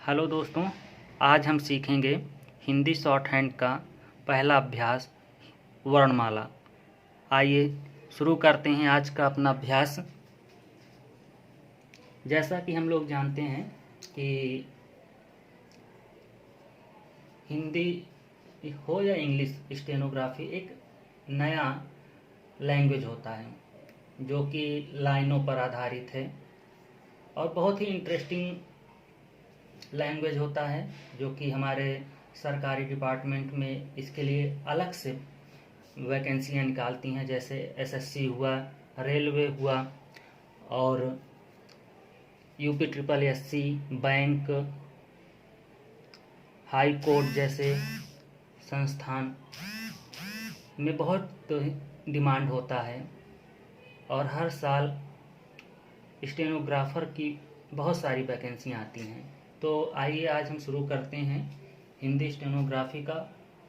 Hello दोस्तों, आज हम सीखेंगे हिंदी शॉर्ट हैंड का पहला अभ्यास वर्णमाला। आइए शुरू करते हैं आज का अपना अभ्यास। जैसा कि हम लोग जानते हैं कि हिंदी हो या इंग्लिश, स्टेनोग्राफी एक नया लैंग्वेज होता है जो कि लाइनों पर आधारित है और बहुत ही इंटरेस्टिंग लैंग्वेज होता है, जो कि हमारे सरकारी डिपार्टमेंट में इसके लिए अलग से वैकेंसियाँ निकालती हैं, जैसे एसएससी हुआ, रेलवे हुआ और UP triple SC, bank, high court जैसे संस्थान में बहुत डिमांड होता है और हर साल स्टेनोग्राफर की बहुत सारी वैकेंसियाँ आती हैं। तो आइए आज हम शुरू करते हैं हिंदी स्टेनोग्राफी का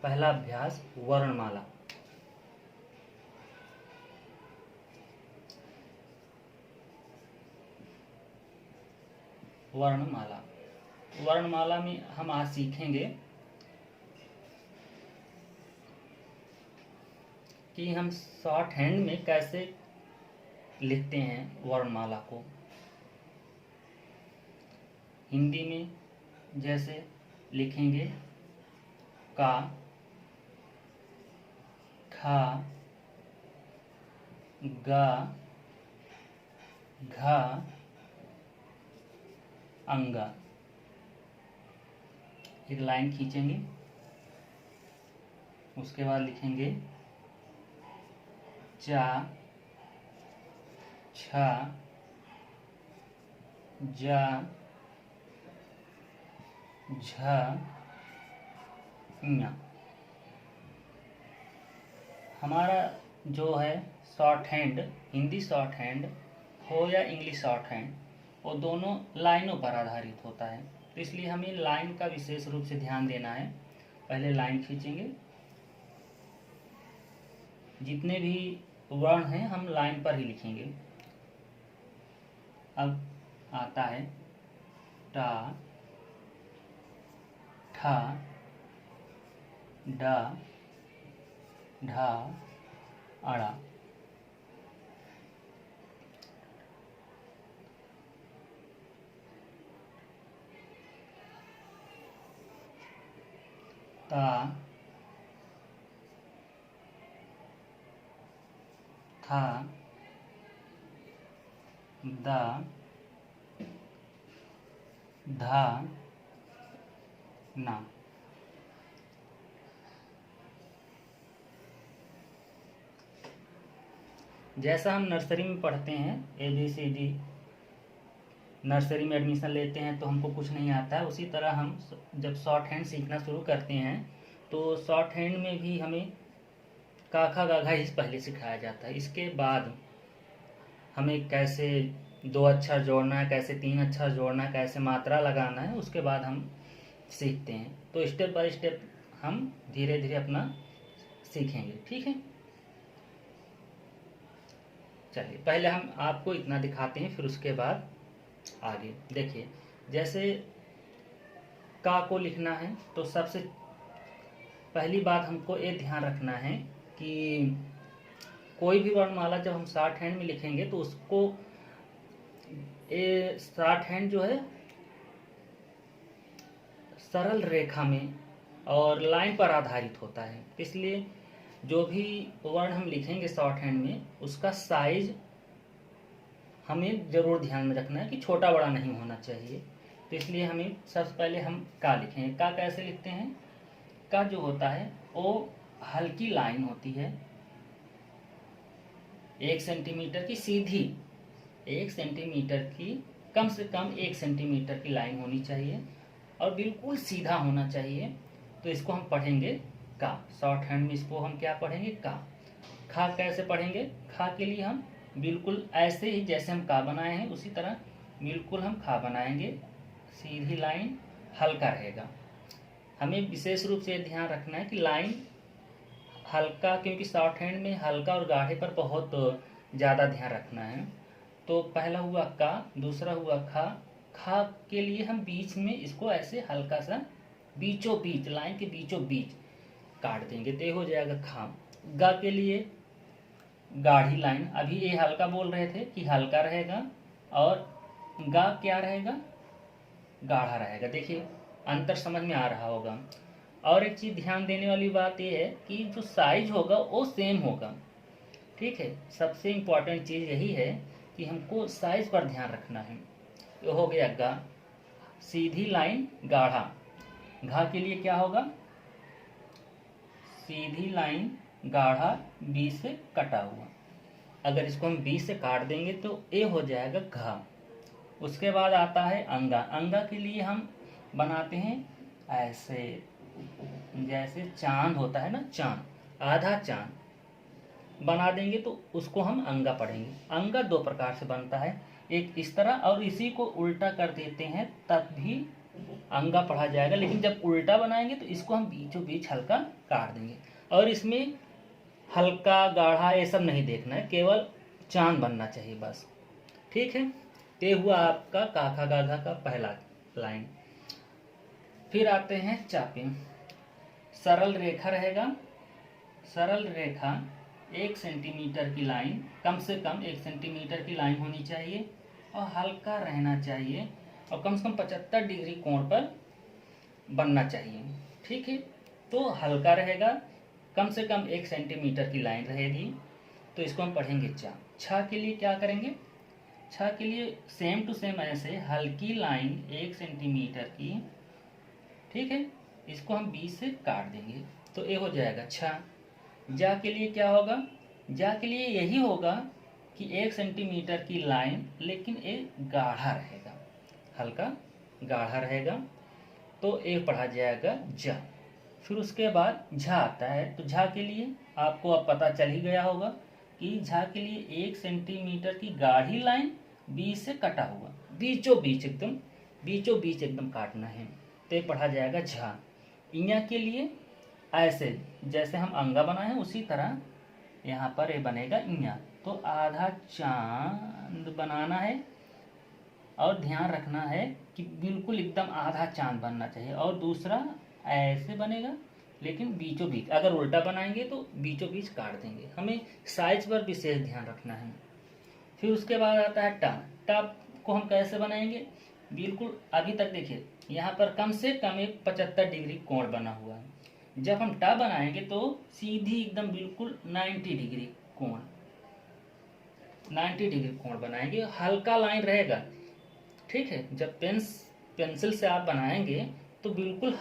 पहला अभ्यास वर्णमाला। वर्णमाला में हम आज सीखेंगे कि हम शॉर्ट हैंड में कैसे लिखते हैं वर्णमाला को। हिंदी में जैसे लिखेंगे का, खा, गा, घा, अंगा। एक लाइन खींचेंगे, उसके बाद लिखेंगे चा, छा, जा, झा, ञा। हमारा जो है short hand, Hindi short hand हो या इंग्लिश शॉर्ट हैंड, वो दोनों लाइनों पर आधारित होता है। तो इसलिए हमें लाइन का विशेष रूप से ध्यान देना है। पहले लाइन खींचेंगे, जितने भी वर्ण हैं हम लाइन पर ही लिखेंगे। अब आता है टा, ठा, डा, ढा, अड़ा। ता, था, दा, धा, ना। जैसा हम नर्सरी में पढ़ते हैं ABCD, नर्सरी में एडमिशन लेते हैं तो हमको कुछ नहीं आता है, उसी तरह हम जब शॉर्ट हैंड सीखना शुरू करते हैं तो शॉर्ट हैंड में भी हमें का, खा, गा, घा ही पहले सिखाया जाता है। इसके बाद हमें कैसे दो अक्षर जोड़ना है, कैसे तीन अक्षर जोड़ना है, कैसे मात्रा लगाना है, उसके बाद हम सीखते हैं। तो स्टेप बाय स्टेप हम धीरे धीरे अपना सीखेंगे, ठीक है। चलिए पहले हम आपको इतना दिखाते हैं, फिर उसके बाद आगे देखिए। जैसे का को लिखना है तो सबसे पहली बात हमको ये ध्यान रखना है कि कोई भी वर्णमाला जब हम शॉर्ट हैंड में लिखेंगे तो उसको, ये शॉर्ट हैंड जो है सरल रेखा में और लाइन पर आधारित होता है। इसलिए जो भी वर्ण हम लिखेंगे शॉर्ट हैंड में, उसका साइज हमें जरूर ध्यान में रखना है कि छोटा बड़ा नहीं होना चाहिए। तो इसलिए हमें सबसे पहले हम का लिखेंगे। का कैसे लिखते हैं? का जो होता है वो हल्की लाइन होती है, 1 सेंटीमीटर की सीधी, 1 सेंटीमीटर की, कम से कम 1 सेंटीमीटर की लाइन होनी चाहिए और बिल्कुल सीधा होना चाहिए। तो इसको हम पढ़ेंगे का। शॉर्ट हैंड में इसको हम क्या पढ़ेंगे? का। खा कैसे पढ़ेंगे? खा के लिए हम बिल्कुल ऐसे ही जैसे हम का बनाए हैं उसी तरह बिल्कुल हम खा बनाएंगे, सीधी लाइन, हल्का रहेगा। हमें विशेष रूप से ध्यान रखना है कि लाइन हल्का, क्योंकि शॉर्ट हैंड में हल्का और गाढ़े पर बहुत ज़्यादा ध्यान रखना है। तो पहला हुआ का, दूसरा हुआ खा, खा के लिए हम बीच में इसको ऐसे हल्का सा बीचों बीच, लाइन के बीचों बीच काट देंगे तो ये हो जाएगा खा। गा के लिए गाढ़ी लाइन, अभी ये हल्का बोल रहे थे कि हल्का रहेगा, और गा क्या रहेगा, गाढ़ा रहेगा। देखिए अंतर समझ में आ रहा होगा। और एक चीज ध्यान देने वाली बात यह है कि जो साइज होगा वो सेम होगा, ठीक है। सबसे इम्पोर्टेंट चीज यही है कि हमको साइज पर ध्यान रखना है। ये हो गया गा, सीधी लाइन गाढ़ा। घा के लिए क्या होगा, सीधी लाइन गाढ़ा, बी से कटा हुआ। अगर इसको हम बी से काट देंगे तो ए हो जाएगा घा। उसके बाद आता है अंगा। अंगा के लिए हम बनाते हैं ऐसे, जैसे चांद होता है ना, चांद, आधा चांद बना देंगे तो उसको हम अंगा पढ़ेंगे। अंगा दो प्रकार से बनता है, एक इस तरह, और इसी को उल्टा कर देते हैं तब भी अंगा पढ़ा जाएगा। लेकिन जब उल्टा बनाएंगे तो इसको हम बीचों बीच हल्का काट देंगे। और इसमें हल्का गाढ़ा ये सब नहीं देखना है, केवल चांद बनना चाहिए बस, ठीक है। ते हुआ आपका काखा गाघा का पहला लाइन। फिर आते हैं चापे। सरल रेखा रहेगा, सरल रेखा 1 सेंटीमीटर की लाइन, कम से कम 1 सेंटीमीटर की लाइन होनी चाहिए, और हल्का रहना चाहिए, और कम से कम 75 डिग्री कोण पर बनना चाहिए, ठीक है। तो हल्का रहेगा, कम से कम 1 सेंटीमीटर की लाइन रहेगी, तो इसको हम पढ़ेंगे चा। छा के लिए क्या करेंगे, छा के लिए सेम टू सेम ऐसे हल्की लाइन 1 सेंटीमीटर की, ठीक है, इसको हम बीच से काट देंगे तो ये हो जाएगा छा। जा के लिए क्या होगा, जा के लिए यही होगा कि 1 सेंटीमीटर की लाइन, लेकिन ये गाढ़ा रहेगा, हल्का गाढ़ा रहेगा, तो ये पढ़ा जाएगा जा। फिर उसके बाद झा आता है, तो झा के लिए आपको अब पता चल ही गया होगा कि झा के लिए 1 सेंटीमीटर की गाढ़ी लाइन बीच से कटा हुआ, बीचों बीच एकदम काटना है, तो ये पढ़ा जाएगा झा। इया के लिए ऐसे जैसे हम अंगा बनाए हैं उसी तरह यहाँ पर ये बनेगा इया। तो आधा चांद बनाना है, और ध्यान रखना है कि बिल्कुल एकदम आधा चांद बनना चाहिए, और दूसरा ऐसे बनेगा लेकिन बीचों बीच। अगर उल्टा बनाएंगे तो बीचों बीच काट देंगे, हमें साइज पर विशेष ध्यान रखना है। फिर उसके बाद आता है टा। टा को हम कैसे बनाएंगे, बिल्कुल अभी तक देखिए यहाँ पर कम से कम एक 75 डिग्री कोण बना हुआ है। जब हम टा बनाएंगे तो सीधी एकदम बिल्कुल 90 डिग्री कोण, 90 डिग्री कोण बनाएंगे, हल्का लाइन रहेगा, ठीक है। जब पेंसिल से आप बनाएंगे तो बिल्कुल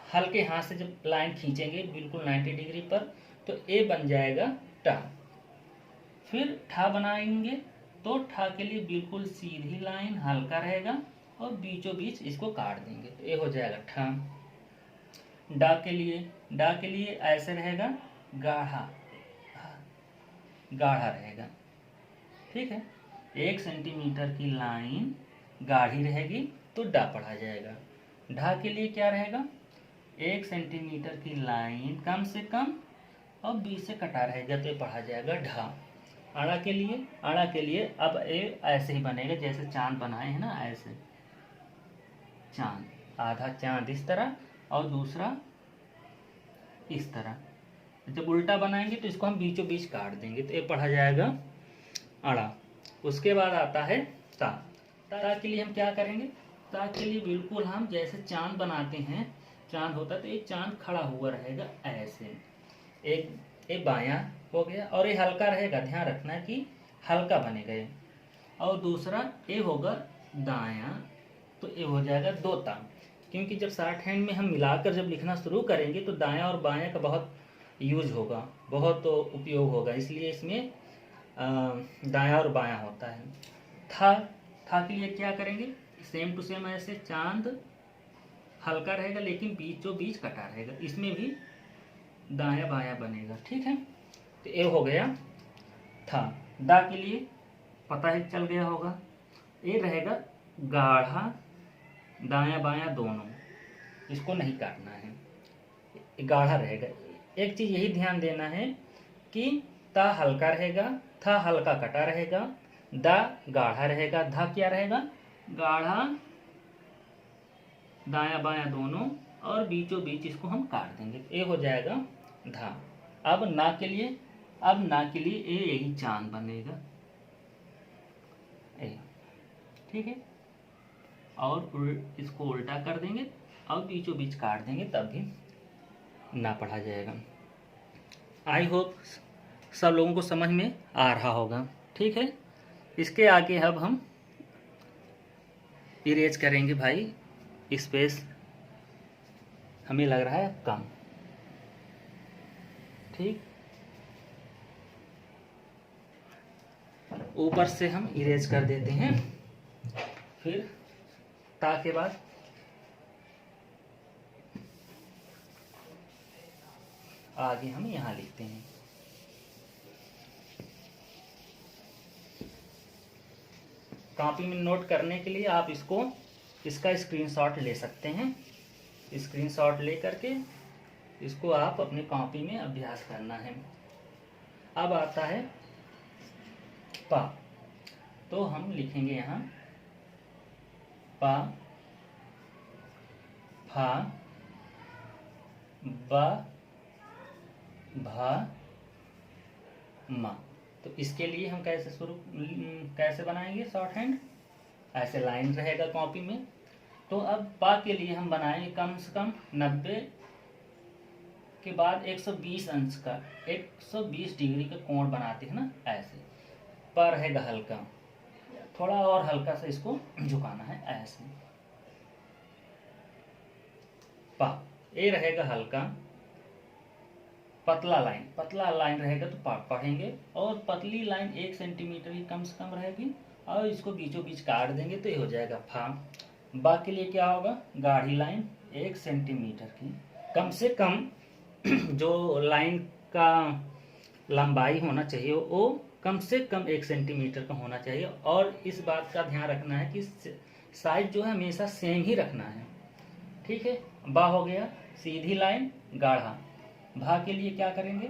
हल्के हाथ से जब लाइन खींचेंगे बिल्कुल 90 डिग्री पर, तो ए बन जाएगा टा। फिर ठा बनाएंगे तो ठा के लिए बिल्कुल सीधी लाइन, हल्का रहेगा, और बीचों बीच इसको काट देंगे तो ये हो जाएगा ठा। डा के लिए ऐसे रहेगा, गाढ़ा रहेगा, ठीक है। 1 सेंटीमीटर की लाइन गाढ़ी रहेगी तो डा पढ़ा जाएगा। ढा के लिए क्या रहेगा, 1 सेंटीमीटर की लाइन कम से कम और बीच से कटा रहेगा तो ये पढ़ा जाएगा ढा। आड़ा के लिए अब ये ऐसे ही बनेगा जैसे चांद बनाए हैं ना, ऐसे चांद, आधा चांद इस तरह और दूसरा इस तरह। जब उल्टा बनाएंगे तो इसको हम बीचों बीच काट देंगे तो ये पढ़ा जाएगा आड़ा। उसके बाद आता है ता। ता के लिए हम क्या करेंगे, ता के लिए बिल्कुल हम जैसे चांद बनाते हैं, चांद होता है तो एक चांद खड़ा हुआ रहेगा ऐसे, एक बायां हो गया, और ये हल्का रहेगा, ध्यान रखना कि हल्का बनेगा ये, और दूसरा ये होगा दायां, तो ये हो जाएगा दो ता। क्योंकि जब शॉर्ट हैंड में हम मिलाकर जब लिखना शुरू करेंगे तो दायां और बायां का बहुत यूज होगा, बहुत उपयोग होगा, इसलिए इसमें दायां और बायां होता है। था के लिए क्या करेंगे, सेम टू सेम ऐसे चांद हल्का रहेगा लेकिन बीचों बीच कटा रहेगा, इसमें भी दायां बायां बनेगा, ठीक है। तो ये हो गया था। दा के लिए पता ही चल गया होगा, ये रहेगा गाढ़ा, दायां बायां दोनों, इसको नहीं काटना है, गाढ़ा रहेगा। एक चीज यही ध्यान देना है कि ता हल्का रहेगा, था हल्का कटा रहेगा, दा गाढ़ा रहेगा, धा क्या रहेगा गाढ़ा दायां बायां दोनों, और बीचों बीच इसको हम काट देंगे। ये हो जाएगा धा। अब ना के लिए, ये यही चांद बनेगा, ठीक है। और इसको उल्टा कर देंगे और बीचों बीच काट देंगे, तब भी ना पढ़ा जाएगा। आई होप सब लोगों को समझ में आ रहा होगा, ठीक है। इसके आगे अब हम इरेज करेंगे भाई, स्पेस हमें लग रहा है कम, ठीक। ऊपर से हम इरेज कर देते हैं, फिर ता के बाद आगे हम यहां लिखते हैं। कॉपी में नोट करने के लिए आप इसका स्क्रीनशॉट ले सकते हैं। स्क्रीनशॉट ले करके इसको आप अपनी कॉपी में अभ्यास करना है। अब आता है पा, तो हम लिखेंगे यहाँ पा, फा, बा, भा, मा। तो इसके लिए हम कैसे बनाएंगे शॉर्ट हैंड, ऐसे लाइन रहेगा कॉपी में। तो अब पा के लिए हम बनाएंगे कम से कम 90 के बाद 120 अंश का, 120 डिग्री का कोण बनाते हैं ना, ऐसे। पा रहेगा हल्का, थोड़ा और हल्का सा इसको झुकाना है, ऐसे। पा, ये रहेगा हल्का पतला लाइन रहेगा तो पढ़ेंगे, और पतली लाइन 1 सेंटीमीटर की कम से कम रहेगी, और इसको बीचों बीच काट देंगे तो ये हो जाएगा फा। बा के लिए क्या होगा, गाढ़ी लाइन 1 सेंटीमीटर की कम से कम जो लाइन का लंबाई होना चाहिए वो कम से कम 1 सेंटीमीटर का होना चाहिए। और इस बात का ध्यान रखना है कि साइज जो है हमेशा सेम ही रखना है, ठीक है। बा हो गया सीधी लाइन गाढ़ा। भा के लिए क्या करेंगे,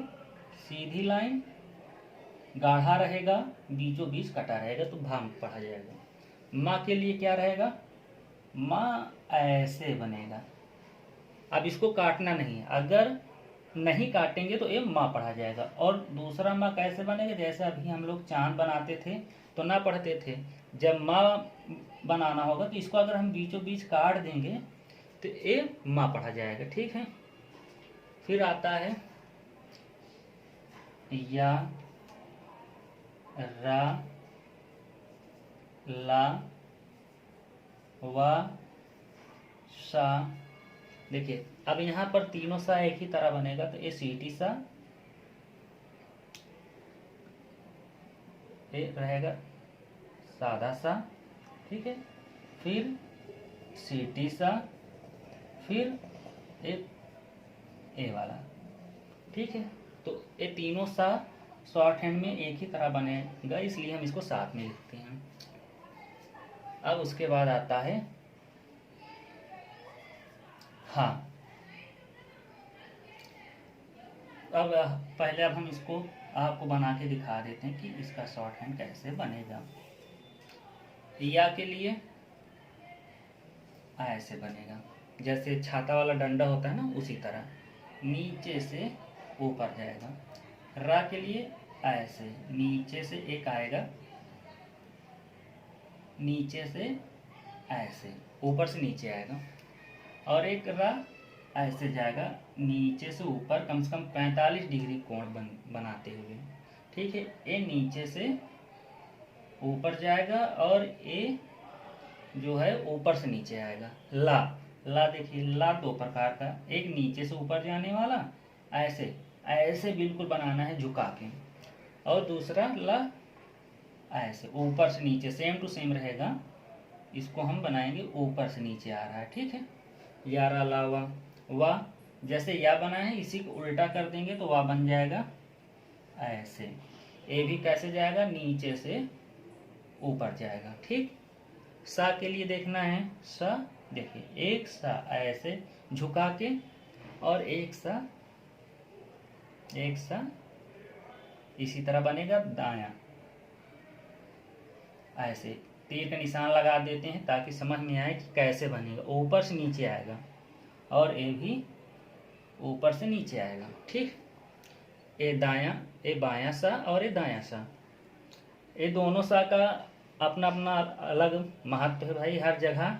सीधी लाइन गाढ़ा रहेगा, बीचों बीच कटा रहेगा, तो भा पढ़ा जाएगा। माँ के लिए क्या रहेगा, माँ ऐसे बनेगा। अब इसको काटना नहीं है, अगर नहीं काटेंगे तो ये माँ पढ़ा जाएगा। और दूसरा माँ कैसे बनेगा, जैसे अभी हम लोग चांद बनाते थे तो ना पढ़ते थे, जब माँ बनाना होगा तो इसको अगर हम बीचों बीच काट देंगे तो ये माँ पढ़ा जाएगा, ठीक है। फिर आता है या, रा, ला, वा, सा। देखिए अब यहाँ पर तीनों सा एक ही तरह बनेगा, तो ये सीटी सा, ये रहेगा सादा सा, ठीक है। फिर सीटी सा, फिर एक ए वाला, ठीक है। तो ये तीनों सा शॉर्ट हैंड में एक ही तरह बनेगा, इसलिए हम इसको साथ में लिखते हैं। अब उसके बाद आता है हाँ। अब हम इसको आपको बना के दिखा देते हैं कि इसका शॉर्ट हैंड कैसे बनेगा। या के लिए ऐसे बनेगा, जैसे छाता वाला डंडा होता है ना, उसी तरह नीचे से ऊपर जाएगा। रा के लिए ऐसे नीचे से एक आएगा, नीचे से ऐसे ऊपर से नीचे आएगा, और एक रा ऐसे जाएगा नीचे से ऊपर, कम से कम 45 डिग्री कोण बनाते हुए, ठीक है। ये नीचे से ऊपर जाएगा और ये जो है ऊपर से नीचे आएगा। ला देखिए, ला 2 प्रकार का, एक नीचे से ऊपर जाने वाला, ऐसे बिल्कुल बनाना है झुका के, और दूसरा ला ऐसे ऊपर से नीचे, सेम टू सेम रहेगा। इसको हम बनाएंगे ऊपर से नीचे आ रहा है, ठीक है। यारा ला वा, वा जैसे या बना है इसी को उल्टा कर देंगे तो वा बन जाएगा ऐसे। ए भी कैसे जाएगा, नीचे से ऊपर जाएगा, ठीक। सा के लिए देखना है, सा देखिए एक सा ऐसे झुका के, और एक सा इसी तरह बनेगा दायां, ऐसे तीर का निशान लगा देते हैं ताकि समझ में आए कि कैसे बनेगा। ऊपर से नीचे आएगा और ये भी ऊपर से नीचे आएगा। ठीक, ये दायां, ये बायां सा और ये दायां सा, ये दोनों सा का अपना अपना अलग महत्व है भाई। हर जगह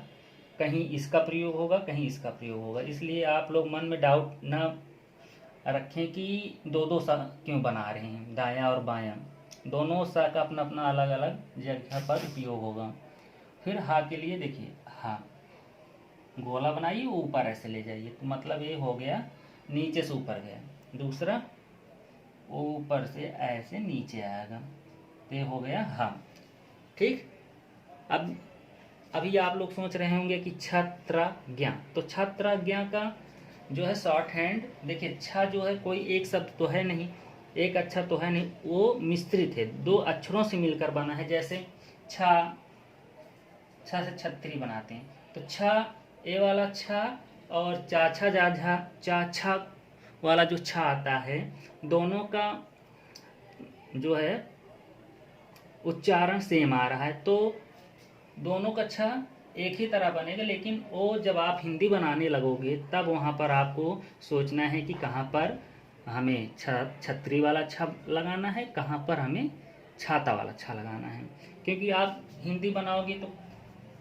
कहीं इसका प्रयोग होगा, कहीं इसका प्रयोग होगा, इसलिए आप लोग मन में डाउट ना रखें कि दो दो सा क्यों बना रहे हैं। दायां और बायां दोनों सा का अपना अपना अलग अलग जगह पर उपयोग होगा। फिर हा के लिए देखिए, हा गोला बनाइए, ऊपर ऐसे ले जाइए, तो मतलब ये हो गया नीचे से ऊपर गया। दूसरा ऊपर से ऐसे नीचे आएगा, तो ये हो गया हा। ठीक, अब अभी आप लोग सोच रहे होंगे कि छात्राज्ञा, तो छात्राज्ञा का जो है शॉर्ट हैंड देखिए, छा जो है कोई एक शब्द तो है नहीं, एक अक्षर तो है नहीं, वो मिश्रित है, दो अक्षरों से मिलकर बना है। जैसे छा, छा से छतरी बनाते हैं, तो छा ए वाला छा और चाछा जाझा चाछा वाला जो छा आता है, दोनों का जो है उच्चारण सेम आ रहा है, तो दोनों का छा एक ही तरह बनेगा। लेकिन वो जब आप हिंदी बनाने लगोगे तब वहाँ पर आपको सोचना है कि कहाँ पर हमें छतरी वाला छा लगाना है, कहाँ पर हमें छाता वाला छा लगाना है। क्योंकि आप हिंदी बनाओगे तो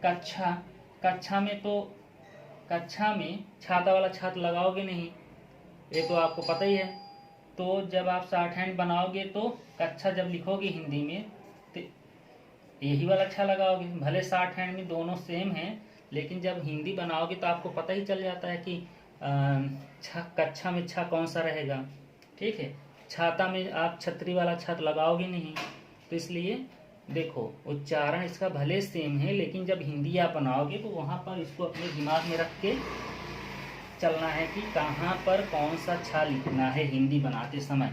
कक्षा में छाता वाला छात लगाओगे नहीं, ये तो आपको पता ही है। तो जब आप शॉर्ट हैंड बनाओगे तो कक्षा जब लिखोगे हिंदी में तो यही वाला छा लगाओगे। भले शॉर्ट हैंड में दोनों सेम हैं, लेकिन जब हिंदी बनाओगे तो आपको पता ही चल जाता है कि कक्षा में छा कौन सा रहेगा। ठीक है, छाता में आप छतरी वाला छत लगाओगे नहीं, तो इसलिए देखो उच्चारण इसका भले सेम है, लेकिन जब हिंदी आप बनाओगे तो वहाँ पर इसको अपने दिमाग में रख के चलना है कि कहाँ पर कौन सा छा लिखना है हिंदी बनाते समय।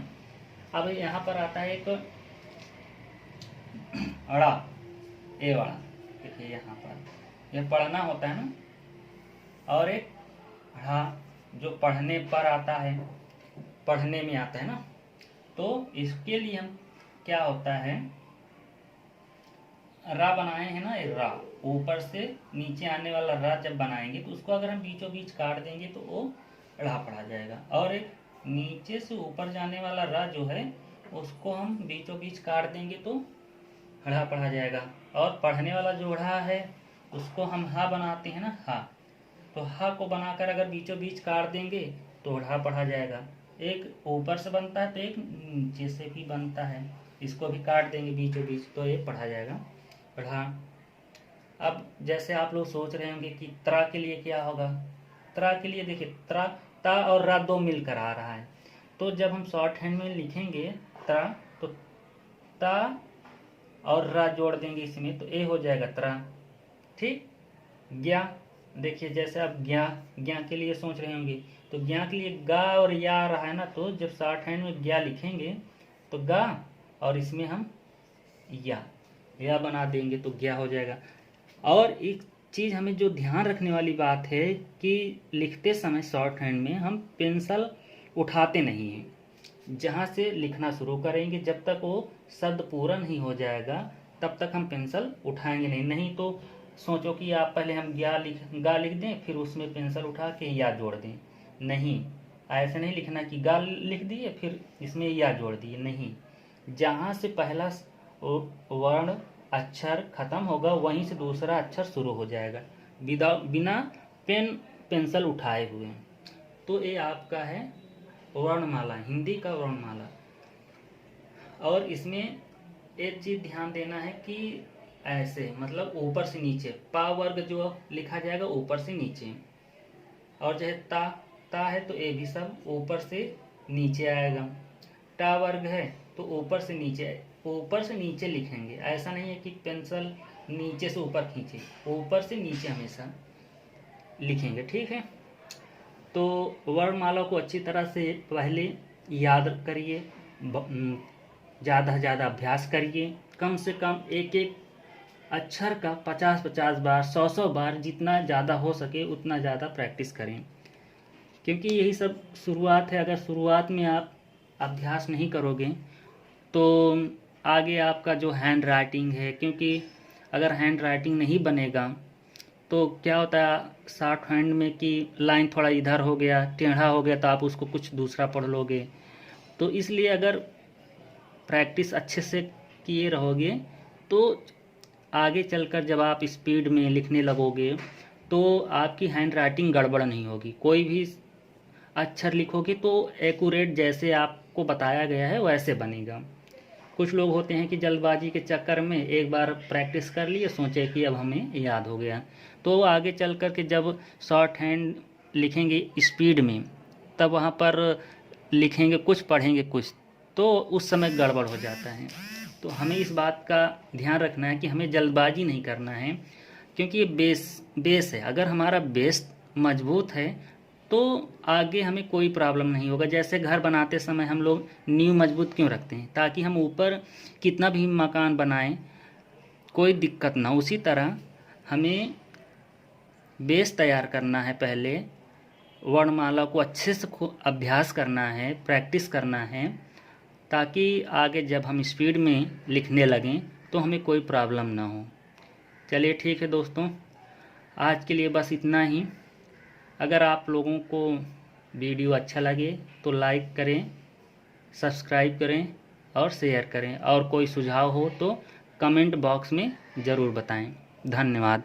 अब यहाँ पर आता है एक अड़ा, ए वाला, देखिए यहाँ पर यह पढ़ना होता है ना, और एक ढ़ा जो पढ़ने पर आता है, पढ़ने में आता है ना, तो इसके लिए हम क्या होता है, रा बनाए हैं ना, रा ऊपर से नीचे आने वाला रा जब बनाएंगे तो उसको अगर हम बीचों बीच काट देंगे तो वो ढ़ा पढ़ा जाएगा। और एक नीचे से ऊपर जाने वाला रा जो है उसको हम बीचों बीच काट देंगे तो ढ़ा पढ़ा जाएगा। और पढ़ने वाला जो ढ़ा है उसको हम हा बनाते हैं ना, हा, तो हा को बनाकर अगर बीचों बीच काट देंगे तो ढ़ा पढ़ा जाएगा। एक ऊपर से बनता है तो एक नीचे से भी बनता है, इसको भी काट देंगे बीचों बीच तो ये पढ़ा जाएगा ढ़ा। अब जैसे आप लोग सोच रहे होंगे कि त्रा के लिए क्या होगा, त्रा के लिए देखिए त्रा, ता और रा दो मिलकर आ रहा है, तो जब हम शॉर्ट हैंड में लिखेंगे त्रा तो ता और रा जोड़ देंगे इसमें तो ए हो जाएगा त्रा। ठीक, ज्ञा देखिए, जैसे आप ज्ञा के लिए सोच रहे होंगे तो ज्ञा के लिए गा और या आ रहा है ना, तो जब शॉर्ट हैंड में ज्ञा लिखेंगे तो गा और इसमें हम या बना देंगे तो ज्ञा हो जाएगा। और एक चीज़ हमें जो ध्यान रखने वाली बात है कि लिखते समय शॉर्ट हैंड में हम पेंसिल उठाते नहीं हैं। जहाँ से लिखना शुरू करेंगे जब तक वो शब्द पूरा नहीं हो जाएगा तब तक हम पेंसिल उठाएंगे नहीं तो सोचो कि आप पहले हम गा लिख दें फिर उसमें पेंसिल उठा के या जोड़ दें। नहीं, ऐसे नहीं लिखना कि गा लिख दिए फिर इसमें या जोड़ दिए, नहीं। जहाँ से पहला वर्ण अक्षर खत्म होगा वहीं से दूसरा अक्षर शुरू हो जाएगा बिना पेंसिल उठाए हुए। तो ये आपका है वर्णमाला, हिंदी का वर्णमाला। और इसमें एक चीज ध्यान देना है कि ऐसे मतलब ऊपर से नीचे, पा वर्ग जो लिखा जाएगा ऊपर से नीचे, और जो है ता है तो ये भी सब ऊपर से नीचे आएगा। टा वर्ग है तो ऊपर से नीचे लिखेंगे। ऐसा नहीं है कि पेंसिल नीचे से ऊपर खींचे, ऊपर से नीचे हमेशा लिखेंगे। ठीक है, तो वर्णमाला को अच्छी तरह से पहले याद करिए, ज़्यादा से ज़्यादा अभ्यास करिए, कम से कम एक एक अक्षर का 50-50 बार 100-100 बार जितना ज़्यादा हो सके उतना ज़्यादा प्रैक्टिस करें, क्योंकि यही सब शुरुआत है। अगर शुरुआत में आप अभ्यास नहीं करोगे तो आगे आपका जो हैंड राइटिंग है, क्योंकि अगर हैंड राइटिंग नहीं बनेगा तो क्या होता है शॉर्ट हैंड में कि लाइन थोड़ा इधर हो गया, टेढ़ा हो गया, तो आप उसको कुछ दूसरा पढ़ लोगे। तो इसलिए अगर प्रैक्टिस अच्छे से किए रहोगे तो आगे चलकर जब आप स्पीड में लिखने लगोगे तो आपकी हैंड राइटिंग गड़बड़ नहीं होगी। कोई भी अक्षर लिखोगे तो एक्यूरेट जैसे आपको बताया गया है वैसे बनेगा। कुछ लोग होते हैं कि जल्दबाजी के चक्कर में एक बार प्रैक्टिस कर लिए, सोचे कि अब हमें याद हो गया, तो आगे चल कर के जब शॉर्ट हैंड लिखेंगे स्पीड में तब वहाँ पर लिखेंगे कुछ, पढ़ेंगे कुछ, तो उस समय गड़बड़ हो जाता है। तो हमें इस बात का ध्यान रखना है कि हमें जल्दबाजी नहीं करना है, क्योंकि ये बेस है। अगर हमारा बेस मजबूत है तो आगे हमें कोई प्रॉब्लम नहीं होगा। जैसे घर बनाते समय हम लोग नींव मजबूत क्यों रखते हैं, ताकि हम ऊपर कितना भी मकान बनाएं कोई दिक्कत ना। उसी तरह हमें बेस तैयार करना है, पहले वर्णमाला को अच्छे से अभ्यास करना है, प्रैक्टिस करना है, ताकि आगे जब हम स्पीड में लिखने लगें तो हमें कोई प्रॉब्लम ना हो। चलिए ठीक है दोस्तों, आज के लिए बस इतना ही। अगर आप लोगों को वीडियो अच्छा लगे तो लाइक करें, सब्सक्राइब करें और शेयर करें, और कोई सुझाव हो तो कमेंट बॉक्स में ज़रूर बताएं। धन्यवाद।